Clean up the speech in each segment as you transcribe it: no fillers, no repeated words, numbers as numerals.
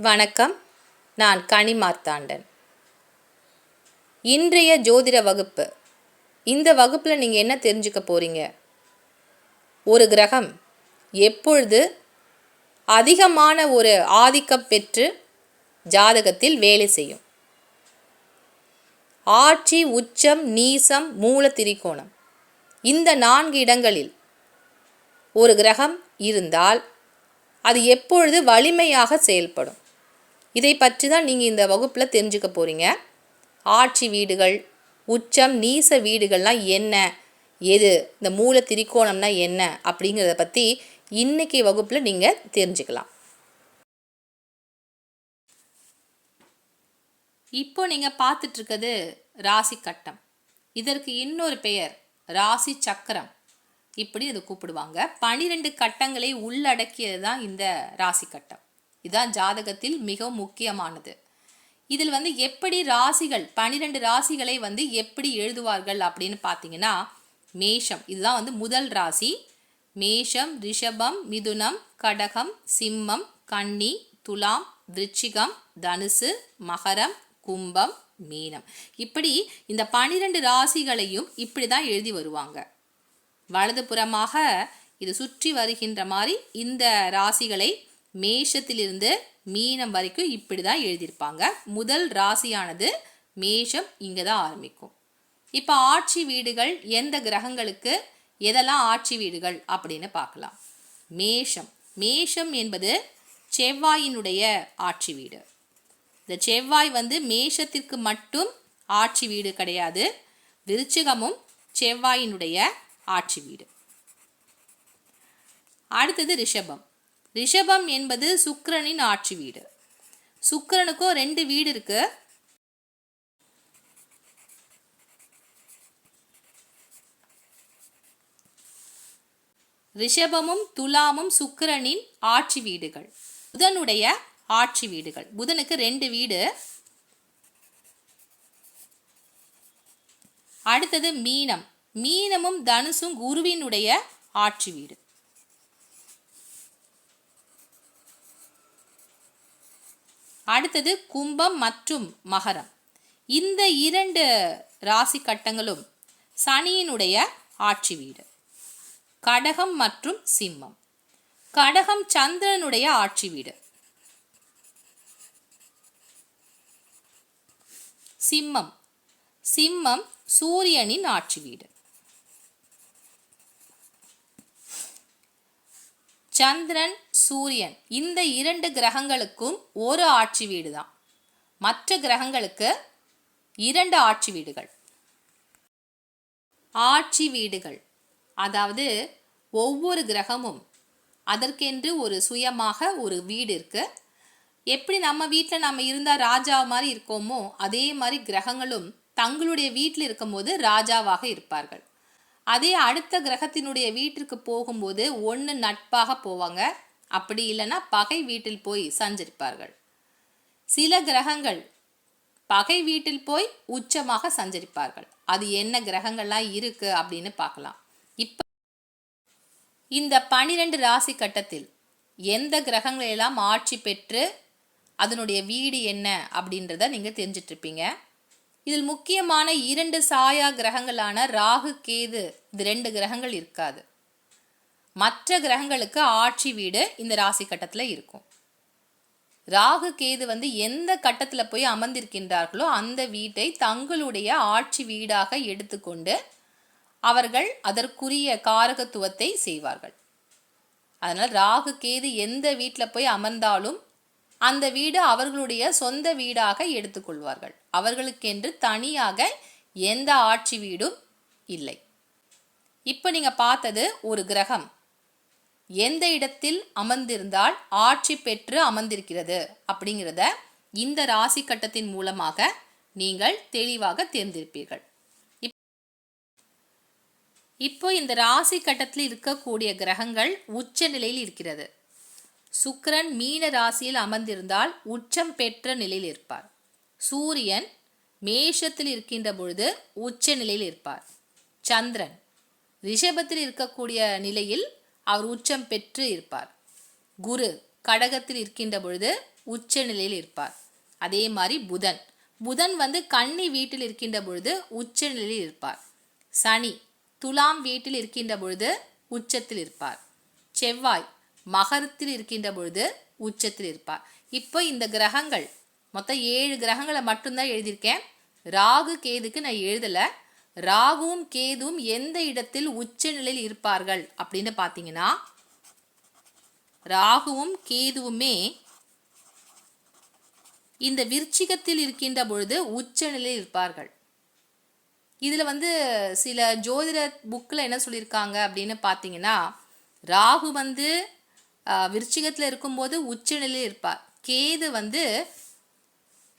வணக்கம். நான் கனி மார்த்தாண்டன். இன்றைய ஜோதிட வகுப்பு. இந்த வகுப்பில் நீங்கள் என்ன தெரிஞ்சுக்க போகிறீங்க? ஒரு கிரகம் எப்பொழுது அதிகமான ஒரு ஆதிக்கம் பெற்று ஜாதகத்தில் வேலை செய்யும்? ஆட்சி, உச்சம், நீசம், மூல திரிகோணம், இந்த 4 இடங்களில் ஒரு கிரகம் இருந்தால் அது எப்பொழுது வலிமையாக செயல்படும்? இதை பற்றி தான் நீங்கள் இந்த வகுப்பில் தெரிஞ்சுக்க போகிறீங்க. ஆட்சி வீடுகள், உச்சம், நீச வீடுகள்லாம் என்ன, எது, இந்த மூல திரிகோணம்னா என்ன அப்படிங்கிறத பற்றி இன்றைக்கி வகுப்பில் நீங்கள் தெரிஞ்சுக்கலாம். இப்போ நீங்கள் பார்த்துட்ருக்கிறது ராசி கட்டம். இதற்கு இன்னொரு பெயர் ராசி சக்கரம், இப்படி அதை கூப்பிடுவாங்க. 12 கட்டங்களை உள்ளடக்கியது தான் இந்த ராசி கட்டம். இதுதான் ஜாதகத்தில் மிகவும் முக்கியமானது. இதில் எப்படி ராசிகள், 12 ராசிகளை எப்படி எழுதுவார்கள் அப்படின்னு பார்த்தீங்கன்னா, மேஷம், இதுதான் முதல் ராசி. மேஷம், ரிஷபம், மிதுனம், கடகம், சிம்மம், கன்னி, துலாம், விருச்சிகம், தனுசு, மகரம், கும்பம், மீனம். இப்படி இந்த 12 ராசிகளையும் இப்படி தான் எழுதி வருவாங்க. வலதுபுறமாக இது சுற்றி வருகின்ற மாதிரி இந்த ராசிகளை மேஷத்திலிருந்து மீனம் வரைக்கும் இப்படி தான் எழுதியிருப்பாங்க. முதல் ராசியானது மேஷம், இங்கே தான் ஆரம்பிக்கும். இப்போ ஆட்சி வீடுகள் எந்த கிரகங்களுக்கு எதெல்லாம் ஆட்சி வீடுகள் அப்படின்னு பார்க்கலாம். மேஷம். மேஷம் என்பது செவ்வாயினுடைய ஆட்சி வீடு. இந்த செவ்வாய் மேஷத்திற்கு மட்டும் ஆட்சி வீடு கிடையாது. விருச்சிகமும் செவ்வாயினுடைய ஆட்சி வீடு. அடுத்தது ரிஷபம். ரிஷபம் என்பது சுக்கிரனின் ஆட்சி வீடு. சுக்கிரனுக்கும் 2 வீடு இருக்கு. ரிஷபமும் துலாமும் சுக்கிரனின் ஆட்சி வீடுகள். புதனுடைய ஆட்சி வீடுகள். புதனுக்கு 2 வீடு. அடுத்தது மீனம். மீனமும் தனுசும் குருவினுடைய ஆட்சி வீடு. அடுத்தது கும்பம் மற்றும் மகரம். இந்த 2 ராசி கட்டங்களும் சனியினுடைய ஆட்சி வீடு. கடகம் மற்றும் சிம்மம். கடகம் சந்திரனுடைய ஆட்சி வீடு. சிம்மம். சிம்மம் சூரியனின் ஆட்சி வீடு. சந்திரன், சூரியன், இந்த 2 கிரகங்களுக்கும் ஒரு ஆட்சி வீடு தான். மற்ற கிரகங்களுக்கு 2 ஆட்சி வீடுகள். ஆட்சி வீடுகள் அதாவது ஒவ்வொரு கிரகமும் அதற்கென்று ஒரு சுயமாக ஒரு வீடு இருக்கு. எப்படி நம்ம வீட்டில் நம்ம இருந்தால் ராஜா மாதிரி இருக்கோமோ, அதே மாதிரி கிரகங்களும் தங்களுடைய வீட்டில் இருக்கும்போது ராஜாவாக இருப்பார்கள். அதே அடுத்த கிரகத்தினுடைய வீட்டிற்கு போகும்போது ஒன்று நட்பாக போவாங்க, அப்படி இல்லைன்னா பகை வீட்டில் போய் சஞ்சரிப்பார்கள். சில கிரகங்கள் பகை வீட்டில் போய் உச்சமாக சஞ்சரிப்பார்கள். அது என்ன கிரகங்கள்லாம் இருக்கு அப்படின்னு பார்க்கலாம். இப்போ இந்த 12 ராசி கட்டத்தில் எந்த கிரகங்கள் எல்லாம் ஆட்சி பெற்று அதனுடைய வீடு என்ன அப்படின்றத நீங்கள் தெரிஞ்சிட்ருப்பீங்க. இதில் முக்கியமான 2 சாயா கிரகங்களான ராகு, கேது, இது 2 கிரகங்கள் இருக்காது. மற்ற கிரகங்களுக்கு ஆட்சி வீடு இந்த ராசி கட்டத்தில் இருக்கும். ராகு, கேது எந்த கட்டத்தில் போய் அமர்ந்திருக்கின்றார்களோ அந்த வீட்டை தங்களுடைய ஆட்சி வீடாக எடுத்துக்கொண்டு அவர்கள் அதற்குரிய காரகத்துவத்தை செய்வார்கள். அதனால் ராகு, கேது எந்த வீட்டில் போய் அமர்ந்தாலும் அந்த வீடு அவர்களுடைய சொந்த வீடாக எடுத்துக்கொள்வார்கள். அவர்களுக்கென்று தனியாக எந்த ஆட்சி வீடும் இல்லை. இப்போ நீங்கள் பார்த்தது ஒரு கிரகம் எந்த இடத்தில் அமர்ந்திருந்தால் ஆட்சி பெற்று அமர்ந்திருக்கிறது அப்படிங்கிறத இந்த ராசி கட்டத்தின் மூலமாக நீங்கள் தெளிவாக தெரிந்திருப்பீர்கள். இப்போ இந்த ராசி கட்டத்தில் இருக்கக்கூடிய கிரகங்கள் உச்ச நிலையில் இருக்கிறது. சுக்கிரன் மீன ராசியில் அமர்ந்திருந்தால் உச்சம் பெற்ற நிலையில் இருப்பார். சூரியன் மேஷத்தில் இருக்கின்ற பொழுது உச்ச நிலையில் இருப்பார். சந்திரன் ரிஷபத்தில் இருக்கக்கூடிய நிலையில் அவர் உச்சம் பெற்று இருப்பார். குரு கடகத்தில் இருக்கின்ற பொழுது உச்ச நிலையில் இருப்பார். அதே மாதிரி புதன் புதன் வந்து கன்னி வீட்டில் இருக்கின்ற பொழுது உச்ச நிலையில் இருப்பார். சனி துலாம் வீட்டில் இருக்கின்ற பொழுது உச்சத்தில் இருப்பார். செவ்வாய் மகரத்தில் இருக்கின்ற பொழுது உச்சத்தில் இருப்பார். இப்போ இந்த கிரகங்கள் மொத்தம் 7 கிரகங்களை மட்டும்தான் எழுதியிருக்கேன். ராகு கேதுக்கு நான் எழுதலை. ராகுவும் கேதுவும் எந்த இடத்தில் உச்ச நிலையில் இருப்பார்கள் அப்படின்னு பார்த்தீங்கன்னா, ராகுவும் கேதுவுமே இந்த விருச்சிகத்தில் இருக்கின்ற பொழுது உச்ச நிலையில் இருப்பார்கள். இதில் வந்து சில ஜோதிட புக்கில் என்ன சொல்லியிருக்காங்க அப்படின்னு பார்த்தீங்கன்னா, ராகு வந்து விருச்சிகத்தில் இருக்கும்போது உச்ச நிலையில் இருப்பார். கேது வந்து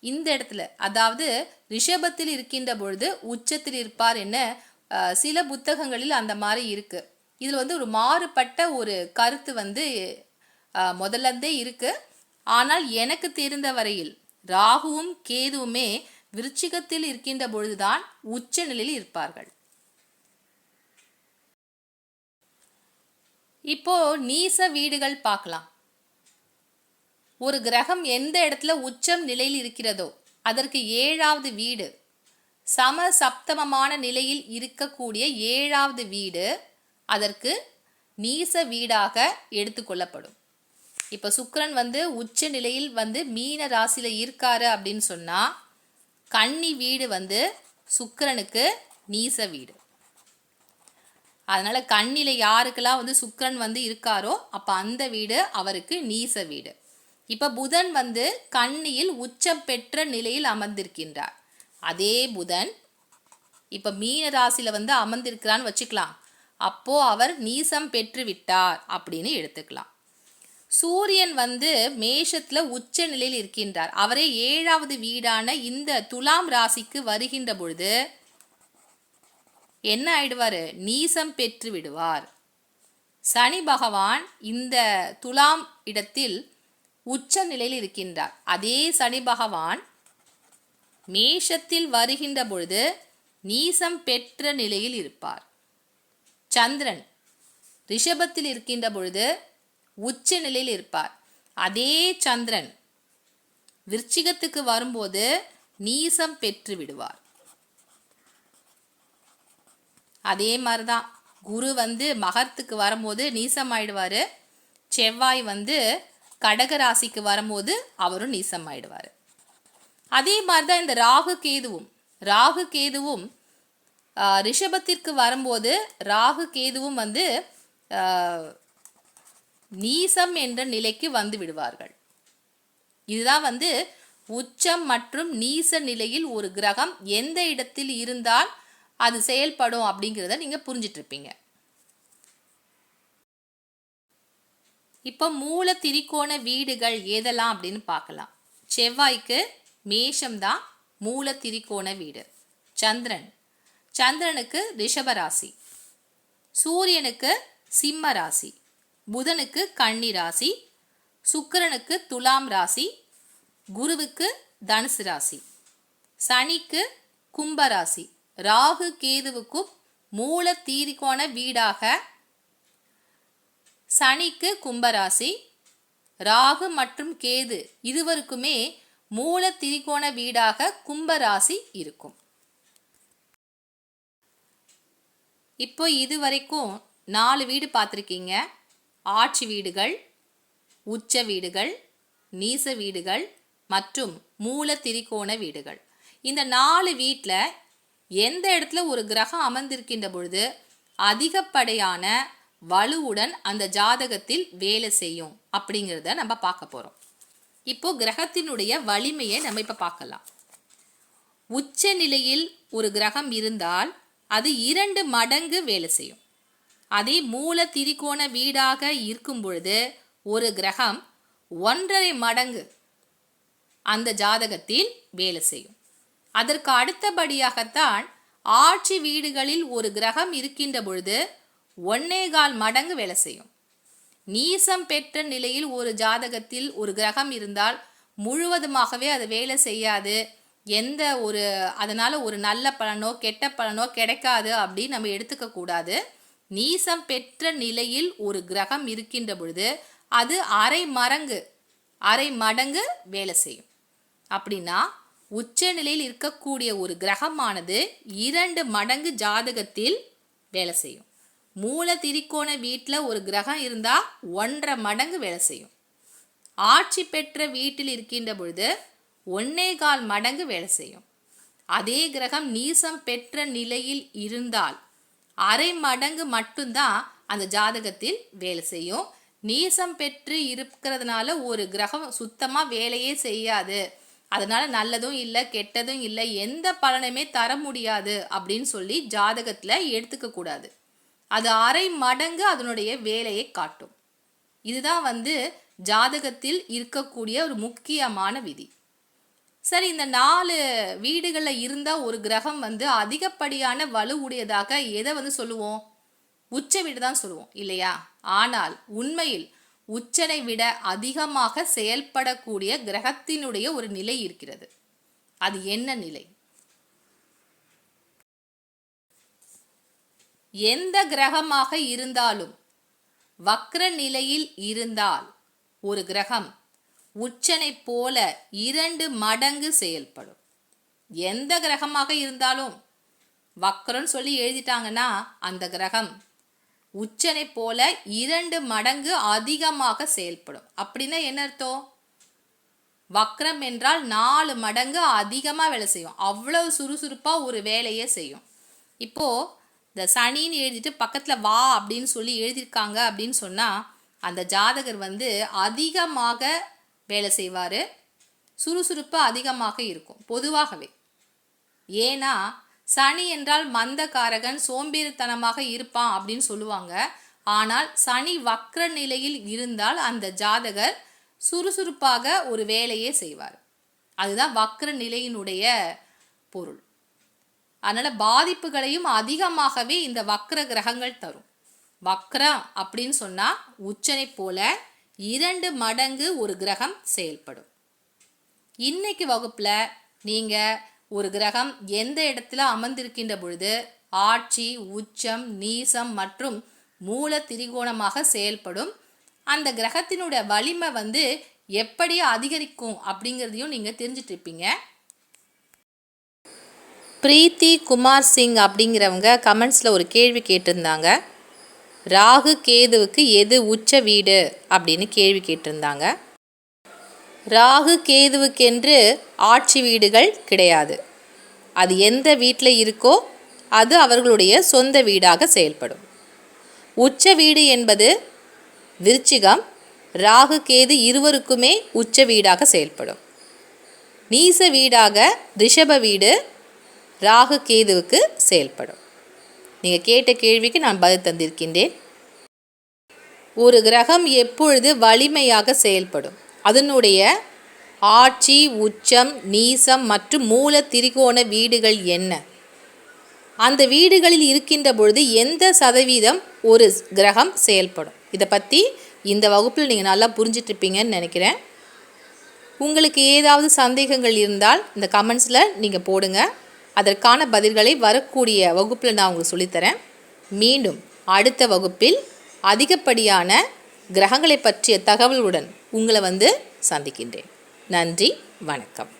இந்த இடத்துல அதாவது ரிஷபத்தில் இருக்கின்ற பொழுது உச்சத்தில் இருப்பார் என்ன சில புத்தகங்களில் அந்த மாதிரி இருக்கு. இதில் வந்து ஒரு மாறுபட்ட ஒரு கருத்து வந்து முதல்லந்தே இருக்கு. ஆனால் எனக்கு தெரிந்த வரையில் ராகுவும் கேதுவுமே விருச்சிகத்தில் இருக்கின்ற பொழுதுதான் உச்ச நிலையில் இருப்பார்கள். இப்போ நீச வீடுகள் பார்க்கலாம். ஒரு கிரகம் எந்த இடத்துல உச்சம் நிலையில் இருக்கிறதோ அதற்கு 7வது வீடு, சம சப்தமமான நிலையில் இருக்கக்கூடிய 7வது வீடு அதற்கு நீச வீடாக எடுத்துக்கொள்ளப்படும். இப்போ சுக்கிரன் வந்து உச்ச நிலையில் வந்து மீன ராசியில் இருக்காரு அப்படின்னு சொன்னால், கன்னி வீடு வந்து சுக்கிரனுக்கு நீச வீடு. அதனால் கன்னியில் யாருக்கெல்லாம் வந்து சுக்கிரன் வந்து இருக்காரோ அப்போ அந்த வீடு அவருக்கு நீச வீடு. இப்போ புதன் வந்து கன்னியில் உச்சம் பெற்ற நிலையில் அமர்ந்திருக்கின்றார். அதே புதன் இப்போ மீன ராசியில் வந்து அமர்ந்திருக்கிறான்னு வச்சுக்கலாம். அப்போது அவர் நீசம் பெற்று விட்டார் அப்படின்னு எடுத்துக்கலாம். சூரியன் வந்து மேஷத்தில் உச்ச நிலையில் இருக்கின்றார். அவரே 7வது வீடான இந்த துலாம் ராசிக்கு வருகின்ற பொழுது என்ன ஆயிடுவார்? நீசம் பெற்று விடுவார். சனி பகவான் இந்த துலாம் இடத்தில் உச்ச நிலையில் இருக்கின்றார். அதே சனி பகவான் மேஷத்தில் வருகின்ற பொழுது நீசம் பெற்ற நிலையில் இருப்பார். சந்திரன் ரிஷபத்தில் இருக்கின்ற பொழுது உச்ச நிலையில் இருப்பார். அதே சந்திரன் விருச்சிகத்துக்கு வரும்போது நீசம் பெற்று விடுவார். அதே மாதிரிதான் குரு வந்து மகரத்துக்கு வரும்போது நீசம் ஆயிடுவார். செவ்வாய் வந்து கடக ராசிக்கு வரும்போது அவரும் நீசம் ஆயிடுவார். அதே மாதிரி தான் இந்த ராகு கேதுவும் ரிஷபத்திற்கு வரும்போது ராகு கேதுவும் வந்து நீசம் என்ற நிலைக்கு வந்து விடுவார்கள். இதுதான் வந்து உச்சம் மற்றும் நீச நிலையில் ஒரு கிரகம் எந்த இடத்தில் இருந்தால் அது செயல்படும் அப்படிங்கிறத நீங்கள் புரிஞ்சிட்டு இருப்பீங்க. இப்போ மூல திரிகோண வீடுகள் எதெல்லாம் அப்படின்னு பார்க்கலாம். செவ்வாய்க்கு மேஷம்தான் மூல திரிகோண வீடு. சந்திரனுக்கு ரிஷபராசி, சூரியனுக்கு சிம்ம ராசி, புதனுக்கு கன்னி ராசி, சுக்கிரனுக்கு துலாம் ராசி, குருவுக்கு தனுசு ராசி, சனிக்கு கும்பராசி. ராகு கேதுவுக்கும் மூல திரிகோண வீடாக சனிக்கு கும்பராசி, ராகு மற்றும் கேது இருவருக்குமே மூல திரிகோண வீடாக கும்பராசி இருக்கும். இப்போ இதுவரைக்கும் 4 வீடு பார்த்துருக்கீங்க. ஆட்சி வீடுகள், உச்ச வீடுகள், நீச வீடுகள் மற்றும் மூல திரிகோண வீடுகள். இந்த 4 வீட்டில் எந்த இடத்துல ஒரு கிரகம் அமர்ந்திருக்கின்ற பொழுது அதிகப்படியான வலுவுடன் அந்த ஜாதகத்தில் வேலை செய்யும் அப்படிங்கிறத நம்ம பார்க்க போகிறோம். இப்போ கிரகத்தினுடைய வலிமையை நம்ம இப்போ பார்க்கலாம். உச்ச நிலையில் ஒரு கிரகம் இருந்தால் அது 2 மடங்கு வேலை செய்யும். அதே மூல திரிகோண வீடாக இருக்கும் பொழுது ஒரு கிரகம் 1.5 மடங்கு அந்த ஜாதகத்தில் வேலை செய்யும். அதற்கு அடுத்தபடியாகத்தான் ஆட்சி வீடுகளில் ஒரு கிரகம் இருக்கின்ற பொழுது 1.25 மடங்கு வேலை செய்யும். நீசம் பெற்ற நிலையில் ஒரு ஜாதகத்தில் ஒரு கிரகம் இருந்தால் முழுவதுமாகவே அது வேலை செய்யாது. அதனால ஒரு நல்ல பலனோ கெட்ட பலனோ கிடைக்காது அப்படின்னு நம்ம எடுத்துக்க கூடாது. நீசம் பெற்ற நிலையில் ஒரு கிரகம் இருக்கின்ற பொழுது அது 1/2 மடங்கு அரை மடங்கு வேலை செய்யும். அப்படின்னா உச்ச நிலையில் இருக்கக்கூடிய ஒரு கிரகமானது 2 மடங்கு ஜாதகத்தில் வேலை செய்யும். மூல திரிகோண வீட்டில் ஒரு கிரகம் இருந்தால் 1.5 மடங்கு வேலை செய்யும். ஆட்சி பெற்ற வீட்டில் இருக்கின்ற பொழுது 1.25 மடங்கு வேலை செய்யும். அதே கிரகம் நீசம் பெற்ற நிலையில் இருந்தால் அரை மடங்கு மட்டும்தான் அந்த ஜாதகத்தில் வேலை செய்யும். நீசம் பெற்று இருக்கிறதுனால ஒரு கிரகம் சுத்தமாக வேலையே செய்யாது, அதனால நல்லதும் இல்லை கெட்டதும் இல்லை, எந்த பலனுமே தர முடியாது அப்படின்னு சொல்லி ஜாதகத்தில் எடுத்துக்க கூடாது. அது அரை மடங்கு அதனுடைய வேலையை காட்டும். இதுதான் ஜாதகத்தில் இருக்கக்கூடிய ஒரு முக்கியமான விதி. சரி, இந்த 4 வீடுகளில் இருந்தால் ஒரு கிரகம் அதிகப்படியான வலு உடையதாக எதை சொல்லுவோம்? உச்ச வீடு தான் சொல்லுவோம் இல்லையா? ஆனால் உண்மையில் உச்சனை விட அதிகமாக செயல்படக்கூடிய கிரகத்தினுடைய ஒரு நிலை இருக்கிறது. அது என்ன நிலை? எந்த கிரகமாக இருந்தாலும் வக்ர நிலையில் இருந்தால் ஒரு கிரகம் உச்சனை போல 2 மடங்கு செயல்படும். எந்த கிரகமாக இருந்தாலும் வக்ரன்னு சொல்லி எழுதிட்டாங்கன்னா அந்த கிரகம் உச்சனை போல 2 மடங்கு அதிகமாக செயல்படும். அப்படின்னா என்ன அர்த்தம்? வக்ரம் என்றால் 4 மடங்கு அதிகமாக வேலை செய்யும். அவ்வளவு சுறுசுறுப்பாக ஒரு வேலையை செய்யும். இப்போது இந்த சனின்னு எழுதிட்டு பக்கத்தில் வா அப்படின்னு சொல்லி எழுதியிருக்காங்க அப்படின்னு சொன்னால் அந்த ஜாதகர் அதிகமாக வேலை செய்வார், சுறுசுறுப்பு அதிகமாக இருக்கும் பொதுவாகவே. ஏன்னா சனி என்றால் மந்தகாரகன், சோம்பேறித்தனமாக இருப்பான் அப்படின்னு சொல்லுவாங்க. ஆனால் சனி வக்ர நிலையில் இருந்தால் அந்த ஜாதகர் சுறுசுறுப்பாக ஒரு வேலையே செய்வார். அதுதான் வக்ர நிலையினுடைய பொருள். அதனால் பாதிப்புகளையும் அதிகமாகவே இந்த வக்ர கிரகங்கள் தரும். வக்ரம் அப்படின்னு சொன்னால் உச்சனை போல 2 மடங்கு ஒரு கிரகம் செயல்படும். இன்னைக்கு வகுப்பில் நீங்கள் ஒரு கிரகம் எந்த இடத்துல அமர்ந்திருக்கின்ற பொழுது ஆட்சி, உச்சம், நீசம் மற்றும் மூல திரிகோணமாக செயல்படும், அந்த கிரகத்தினுடைய வலிமை எப்படி அதிகரிக்கும் அப்படிங்கிறதையும் நீங்கள் தெரிஞ்சிட்டு இருப்பீங்க. பிரீத்தி குமார் சிங் அப்படிங்கிறவங்க கமெண்ட்ஸில் ஒரு கேள்வி கேட்டிருந்தாங்க. ராகு கேதுவுக்கு எது உச்ச வீடு அப்படின்னு கேள்வி கேட்டிருந்தாங்க. ராகு கேதுவுக்கென்று ஆட்சி வீடுகள் கிடையாது. அது எந்த வீட்டில் இருக்கோ அது அவர்களுடைய சொந்த வீடாக செயல்படும். உச்ச வீடு என்பது விருச்சிகம், ராகு கேது இருவருக்குமே உச்ச வீடாக செயல்படும். நீச வீடாக ரிஷப வீடு ராகு கேதுவுக்கு செயல்படும். நீங்கள் கேட்ட கேள்விக்கு நான் பதில் தந்திருக்கின்றேன். ஒரு கிரகம் எப்பொழுது வலிமையாக செயல்படும்? அதனுடைய ஆட்சி, உச்சம், நீசம் மற்றும் மூல திரிகோண வீடுகள் என்ன? அந்த வீடுகளில் இருக்கின்ற பொழுது எந்த சதவீதம் ஒரு கிரகம் செயல்படும்? இதை பற்றி இந்த வகுப்பில் நீங்கள் நல்லா புரிஞ்சிட்ருப்பீங்கன்னு நினைக்கிறேன். உங்களுக்கு ஏதாவது சந்தேகங்கள் இருந்தால் இந்த கமெண்ட்ஸில் நீங்கள் போடுங்க. அதற்கான பதில்களை வரக்கூடிய வகுப்பில் நான் உங்களுக்கு சொல்லித்தரேன். மீண்டும் அடுத்த வகுப்பில் அதிகப்படியான கிரகங்களை பற்றிய தகவலுடன் உங்களை சந்திக்கின்றேன். நன்றி, வணக்கம்.